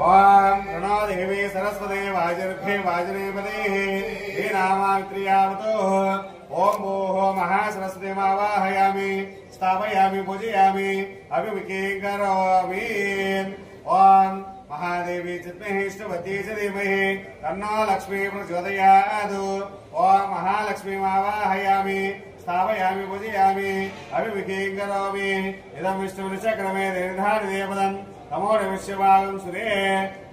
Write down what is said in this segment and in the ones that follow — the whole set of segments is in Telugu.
ओम प्रणो देवी सरस्वती वाजर्भे वाजनेपदे हे नामाक्रियावतो ओम भूः महासरस्वती आवाहयामि स्थापयामि पूजयामि अभिमुखे करोमि। ओम महादेवी चिद्महे इष्टवती च धीमहि तन्नो लक्ष्मी प्रचोदयात्। ओम महालक्ष्मी आवाहयामि स्थापयामि पूजयामि अभिमुखे करोमि। इदं विष्णुचक्रमे निर्धारितपदम् तमोड विश्वभागं सुरे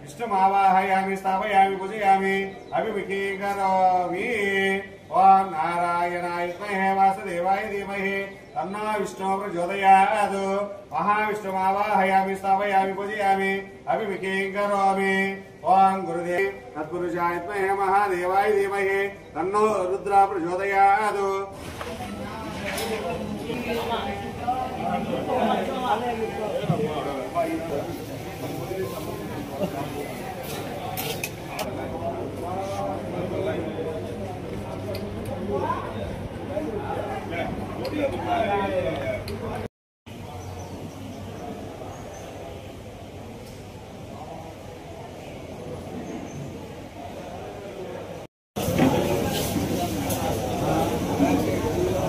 विष्णुमावाहयामि स्थापयामि पूजयामि अभिमुखे करोमि। ओम नारायणाय विद्महे वासुदेवाय धीमहि तन्नो विष्णुः प्रचोदयात्। महाविष्णुमावाहयामि स्थापयामि पूजयामि अभिमुखे करोमि। ओम गुरुदेव तत्पुरुषाय विद्महे महादेवाय धीमहि तन्नो रुद्रः प्रचोदयात्।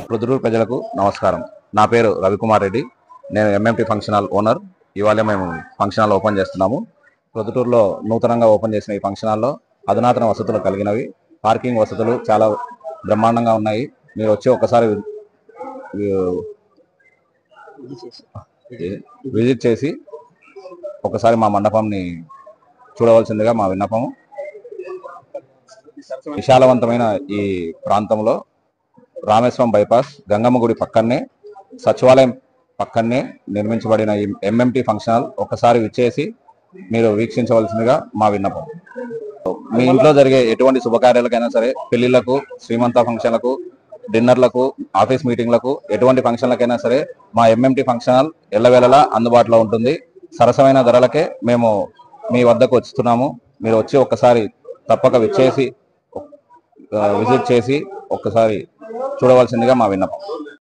ప్రొద్దుటూరు ప్రజలకు నమస్కారం. నా పేరు రవికుమార్ రెడ్డి. నేను ఎంఎంటీ ఫంక్షన్ హాల్ ఓనర్. ఇవాళ మేము ఫంక్షన్ హాల్ ఓపెన్ చేస్తున్నాము. ప్రొద్దుటూరులో నూతనంగా ఓపెన్ చేసిన ఈ ఫంక్షన్ హాల్లో అధునాతన వసతులు కలిగినవి. పార్కింగ్ వసతులు చాలా బ్రహ్మాండంగా ఉన్నాయి. మీరు వచ్చి ఒకసారి విజిట్ చేసి ఒకసారి మా మండపంని చూడవలసిందిగా మా విన్నపము. విశాలవంతమైన ఈ ప్రాంతంలో రామేశ్వరం బైపాస్ గంగమ్మ గుడి పక్కనే సచివాలయం పక్కనే నిర్మించబడిన ఈ ఎంఎంటీ ఫంక్షన్ హాల్ ఒకసారి విచ్చేసి మీరు వీక్షించవలసిందిగా మా విన్నపం. మీ ఇంట్లో జరిగే ఎటువంటి శుభకార్యాలకైనా సరే, పెళ్లిళ్లకు, శ్రీమంత ఫంక్షన్లకు, డిన్నర్లకు, ఆఫీస్ మీటింగ్లకు, ఎటువంటి ఫంక్షన్లకైనా సరే మా ఎంఎంటీ ఫంక్షన్ హాల్ ఎల్లవేళలా అందుబాటులో ఉంటుంది. సరసమైన ధరలకే మేము మీ వద్దకు వస్తున్నాము. మీరు వచ్చి ఒక్కసారి తప్పక విచ్చేసి విజిట్ చేసి ఒక్కసారి చూడవలసిందిగా మా విన్నపం.